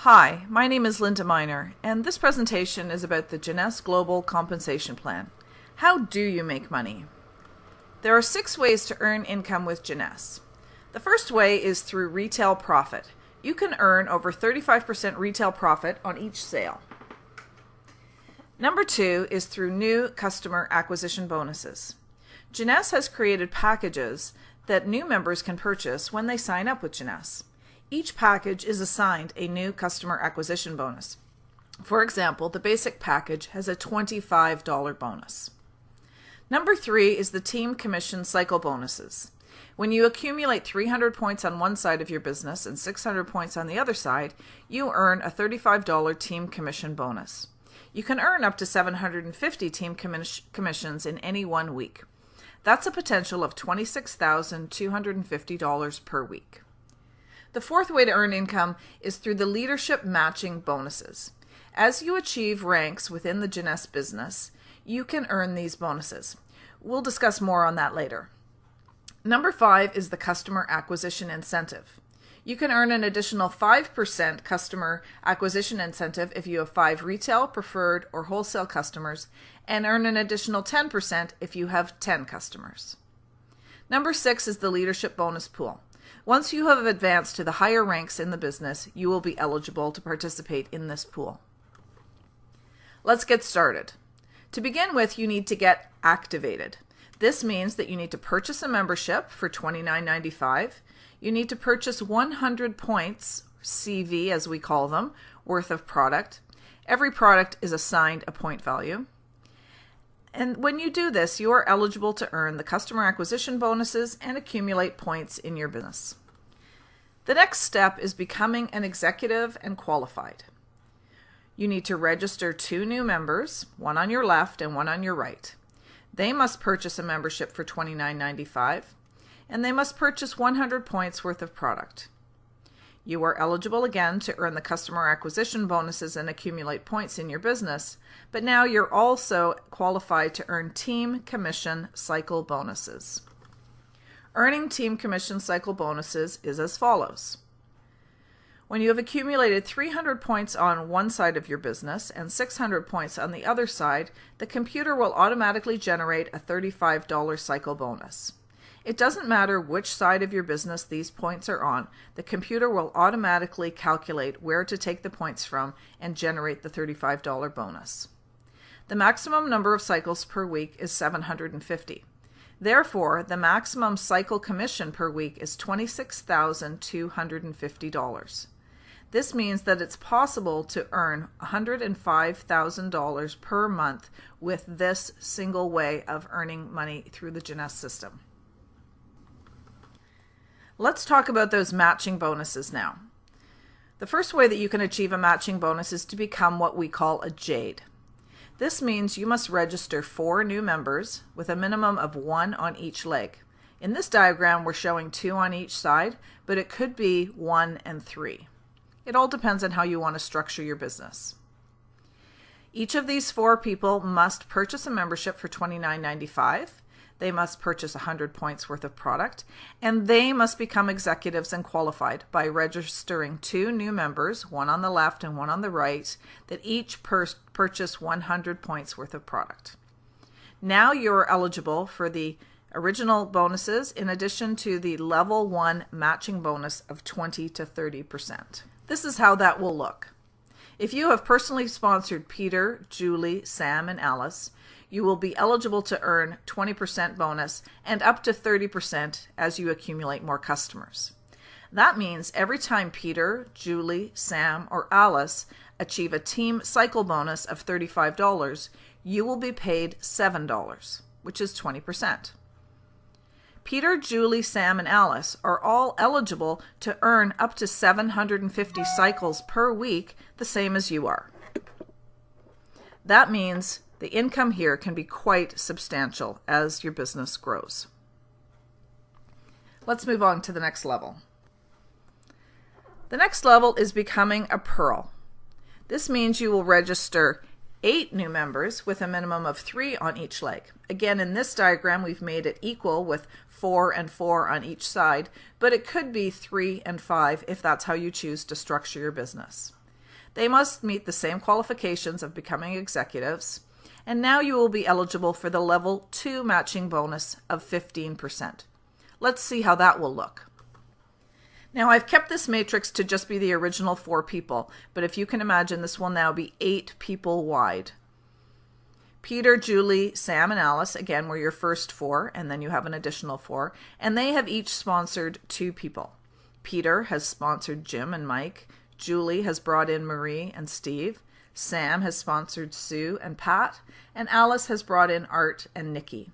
Hi, my name is Linda Miner, and this presentation is about the Jeunesse Global Compensation Plan. How do you make money? There are 6 ways to earn income with Jeunesse. The first way is through retail profit. You can earn over 35% retail profit on each sale. Number 2 is through new customer acquisition bonuses. Jeunesse has created packages that new members can purchase when they sign up with Jeunesse. Each package is assigned a new customer acquisition bonus. For example, the basic package has a $25 bonus. Number 3 is the team commission cycle bonuses. When you accumulate 300 points on one side of your business and 600 points on the other side, you earn a $35 team commission bonus. You can earn up to 750 team commissions in any 1 week. That's a potential of $26,250 per week. The fourth way to earn income is through the leadership matching bonuses. As you achieve ranks within the Jeunesse business, you can earn these bonuses. We'll discuss more on that later. Number 5 is the customer acquisition incentive. You can earn an additional 5% customer acquisition incentive if you have 5 retail, preferred, or wholesale customers, and earn an additional 10% if you have 10 customers. Number 6 is the leadership bonus pool. Once you have advanced to the higher ranks in the business, you will be eligible to participate in this pool. Let's get started. To begin with, you need to get activated. This means that you need to purchase a membership for $29.95. You need to purchase 100 points, CV as we call them, worth of product. Every product is assigned a point value. And when you do this, you are eligible to earn the customer acquisition bonuses and accumulate points in your business. The next step is becoming an executive and qualified. You need to register 2 new members, one on your left and one on your right. They must purchase a membership for $29.95, and they must purchase 100 points worth of product. You are eligible again to earn the customer acquisition bonuses and accumulate points in your business, but now you're also qualified to earn team commission cycle bonuses. Earning team commission cycle bonuses is as follows. When you have accumulated 300 points on one side of your business and 600 points on the other side, the computer will automatically generate a $35 cycle bonus. It doesn't matter which side of your business these points are on, the computer will automatically calculate where to take the points from and generate the $35 bonus. The maximum number of cycles per week is 750. Therefore, the maximum cycle commission per week is $26,250. This means that it's possible to earn $105,000 per month with this single way of earning money through the Jeunesse system. Let's talk about those matching bonuses now. The first way that you can achieve a matching bonus is to become what we call a Jade. This means you must register 4 new members with a minimum of 1 on each leg. In this diagram, we're showing 2 on each side, but it could be 1 and 3. It all depends on how you want to structure your business. Each of these 4 people must purchase a membership for $29.95. They must purchase 100 points worth of product, and they must become executives and qualified by registering 2 new members, one on the left and one on the right, that each purchase 100 points worth of product. Now you're eligible for the original bonuses in addition to the level 1 matching bonus of 20 to 30%. This is how that will look. If you have personally sponsored Peter, Julie, Sam, and Alice, you will be eligible to earn 20% bonus and up to 30% as you accumulate more customers. That means every time Peter, Julie, Sam, or Alice achieve a team cycle bonus of $35, you will be paid $7, which is 20%. Peter, Julie, Sam, and Alice are all eligible to earn up to 750 cycles per week, the same as you are. That means the income here can be quite substantial as your business grows. Let's move on to the next level. The next level is becoming a Pearl. This means you will register 8 new members with a minimum of 3 on each leg. Again, in this diagram, we've made it equal with 4 and 4 on each side, but it could be 3 and 5 if that's how you choose to structure your business. They must meet the same qualifications of becoming executives, and now you will be eligible for the level 2 matching bonus of 15%. Let's see how that will look. Now I've kept this matrix to just be the original 4 people, but if you can imagine, this will now be 8 people wide. Peter, Julie, Sam, and Alice, again, were your first 4, and then you have an additional 4, and they have each sponsored 2 people. Peter has sponsored Jim and Mike. Julie has brought in Marie and Steve. Sam has sponsored Sue and Pat, and Alice has brought in Art and Nikki.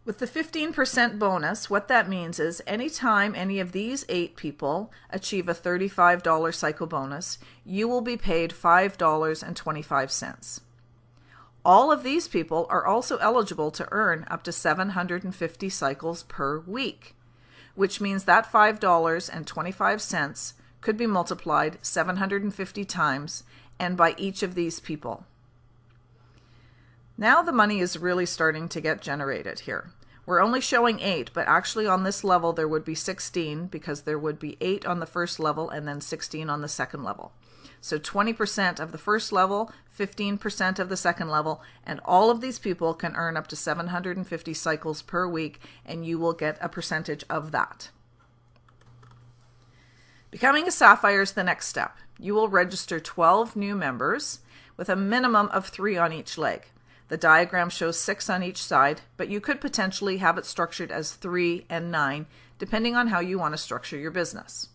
With the 15% bonus, what that means is anytime any of these 8 people achieve a $35 cycle bonus, you will be paid $5.25. All of these people are also eligible to earn up to 750 cycles per week, which means that $5.25 could be multiplied 750 times and by each of these people. Now the money is really starting to get generated here. We're only showing 8, but actually on this level there would be 16 because there would be 8 on the first level and then 16 on the second level. So 20% of the first level, 15% of the second level, and all of these people can earn up to 750 cycles per week, and you will get a percentage of that. Becoming a Sapphire is the next step. You will register 12 new members with a minimum of 3 on each leg. The diagram shows 6 on each side, but you could potentially have it structured as 3 and 9, depending on how you want to structure your business.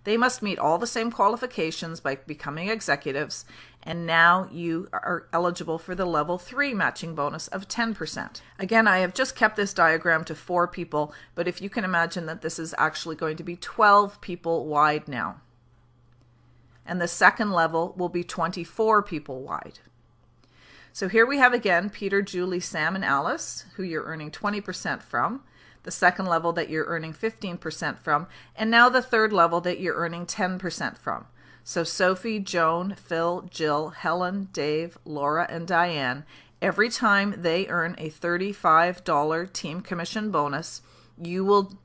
They must meet all the same qualifications by becoming executives, and now you are eligible for the level 3 matching bonus of 10%. Again, I have just kept this diagram to 4 people, but if you can imagine that this is actually going to be 12 people wide now. And the second level will be 24 people wide. So here we have again Peter, Julie, Sam, and Alice, who you're earning 20% from, the second level that you're earning 15% from, and now the third level that you're earning 10% from. So Sophie, Joan, Phil, Jill, Helen, Dave, Laura, and Diane, every time they earn a $35 team commission bonus, you will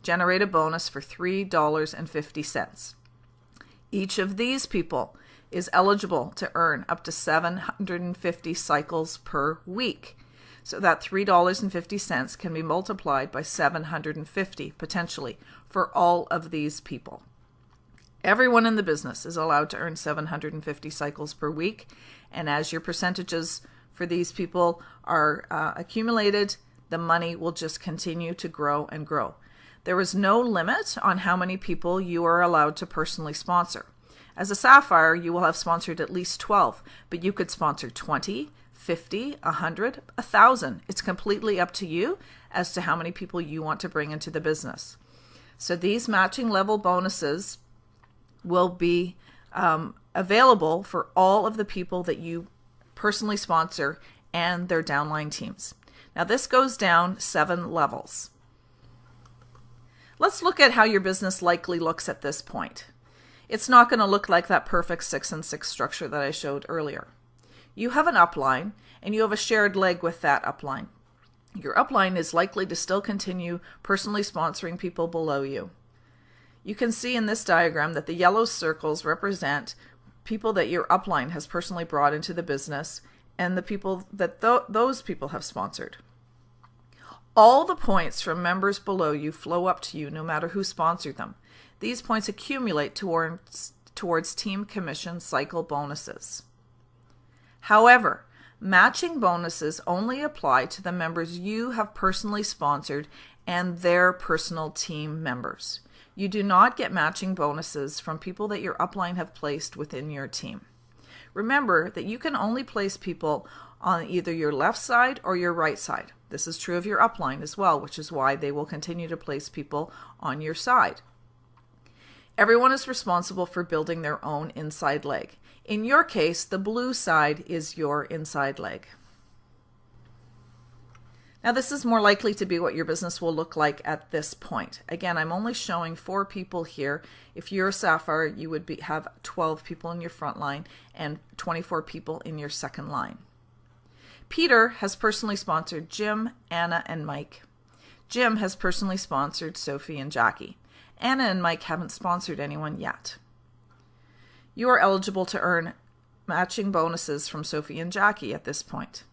generate a bonus for $3.50. Each of these people is eligible to earn up to 750 cycles per week. So that $3.50 can be multiplied by 750 potentially for all of these people. Everyone in the business is allowed to earn 750 cycles per week, and as your percentages for these people are accumulated, the money will just continue to grow and grow. There is no limit on how many people you are allowed to personally sponsor. As a Sapphire, you will have sponsored at least 12, but you could sponsor 20, 50, 100, 1,000. It's completely up to you as to how many people you want to bring into the business. So these matching level bonuses will be available for all of the people that you personally sponsor and their downline teams. Now this goes down 7 levels. Let's look at how your business likely looks at this point. It's not going to look like that perfect 6 and 6 structure that I showed earlier. You have an upline and you have a shared leg with that upline. Your upline is likely to still continue personally sponsoring people below you. You can see in this diagram that the yellow circles represent people that your upline has personally brought into the business and the people that those people have sponsored. All the points from members below you flow up to you no matter who sponsored them. These points accumulate towards team commission cycle bonuses. However, matching bonuses only apply to the members you have personally sponsored and their personal team members. You do not get matching bonuses from people that your upline have placed within your team. Remember that you can only place people on either your left side or your right side. This is true of your upline as well, which is why they will continue to place people on your side. Everyone is responsible for building their own inside leg. In your case, the blue side is your inside leg. Now this is more likely to be what your business will look like at this point. Again, I'm only showing 4 people here. If you're a Sapphire, you would have 12 people in your front line and 24 people in your second line. Peter has personally sponsored Jim, Anna, and Mike. Jim has personally sponsored Sophie and Jackie. Anna and Mike haven't sponsored anyone yet. You are eligible to earn matching bonuses from Sophie and Jackie at this point.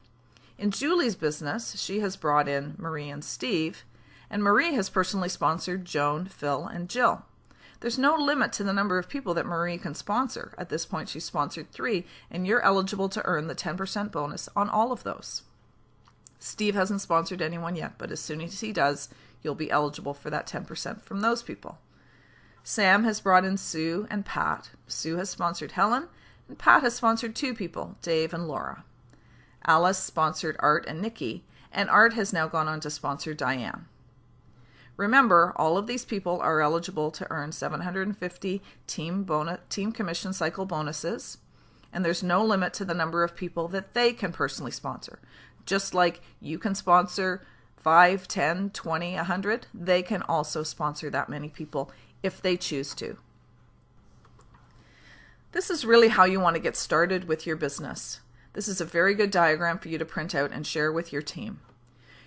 In Julie's business, she has brought in Marie and Steve, and Marie has personally sponsored Joan, Phil, and Jill. There's no limit to the number of people that Marie can sponsor. At this point, she's sponsored 3, and you're eligible to earn the 10% bonus on all of those. Steve hasn't sponsored anyone yet, but as soon as he does, you'll be eligible for that 10% from those people. Sam has brought in Sue and Pat. Sue has sponsored Helen, and Pat has sponsored 2 people, Dave and Laura. Alice sponsored Art and Nikki, and Art has now gone on to sponsor Diane. Remember, all of these people are eligible to earn 750 team commission cycle bonuses, and there's no limit to the number of people that they can personally sponsor. Just like you can sponsor 5, 10, 20, 100, they can also sponsor that many people if they choose to. This is really how you want to get started with your business. This is a very good diagram for you to print out and share with your team.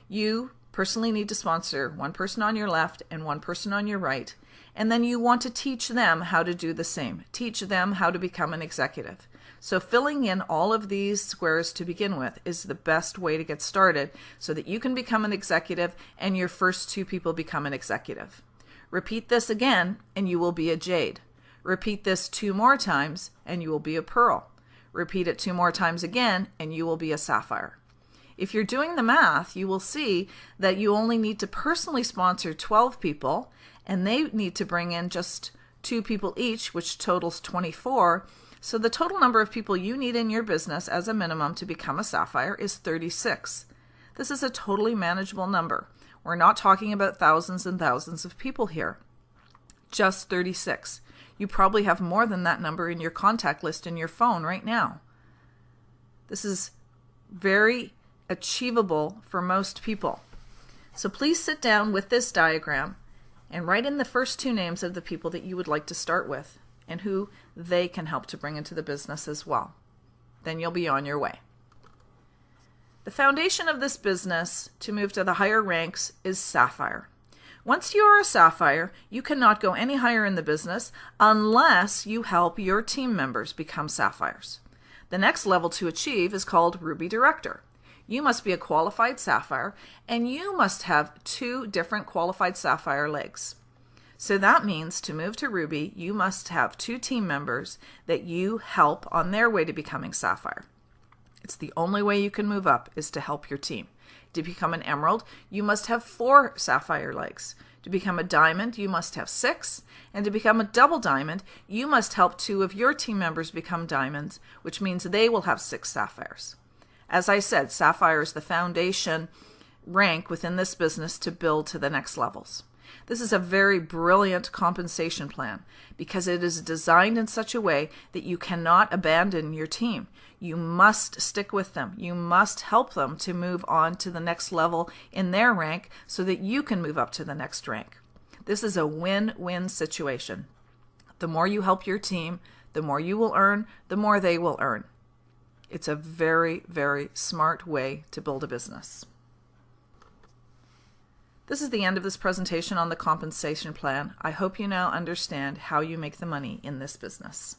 You personally need to sponsor 1 person on your left and 1 person on your right, and then you want to teach them how to do the same. Teach them how to become an executive. So filling in all of these squares to begin with is the best way to get started so that you can become an executive and your first 2 people become an executive. Repeat this again and you will be a jade. Repeat this 2 more times and you will be a pearl. Repeat it 2 more times again and you will be a sapphire. If you're doing the math, you will see that you only need to personally sponsor 12 people, and they need to bring in just 2 people each, which totals 24. So the total number of people you need in your business as a minimum to become a sapphire is 36. This is a totally manageable number. We're not talking about thousands and thousands of people here. Just 36. You probably have more than that number in your contact list in your phone right now. This is very achievable for most people. So please sit down with this diagram and write in the first 2 names of the people that you would like to start with and who they can help to bring into the business as well. Then you'll be on your way. The foundation of this business to move to the higher ranks is sapphire. Once you are a sapphire, you cannot go any higher in the business unless you help your team members become sapphires. The next level to achieve is called Ruby Director. You must be a qualified sapphire, and you must have 2 different qualified sapphire legs. So that means to move to Ruby, you must have 2 team members that you help on their way to becoming sapphire. It's the only way you can move up is to help your team. To become an emerald, you must have 4 sapphire legs. To become a diamond, you must have 6. And to become a double diamond, you must help 2 of your team members become diamonds, which means they will have 6 sapphires. As I said, sapphire is the foundation rank within this business to build to the next levels. This is a very brilliant compensation plan because it is designed in such a way that you cannot abandon your team. You must stick with them. You must help them to move on to the next level in their rank so that you can move up to the next rank. This is a win-win situation. The more you help your team, the more you will earn, the more they will earn. It's a very, very smart way to build a business. This is the end of this presentation on the compensation plan. I hope you now understand how you make the money in this business.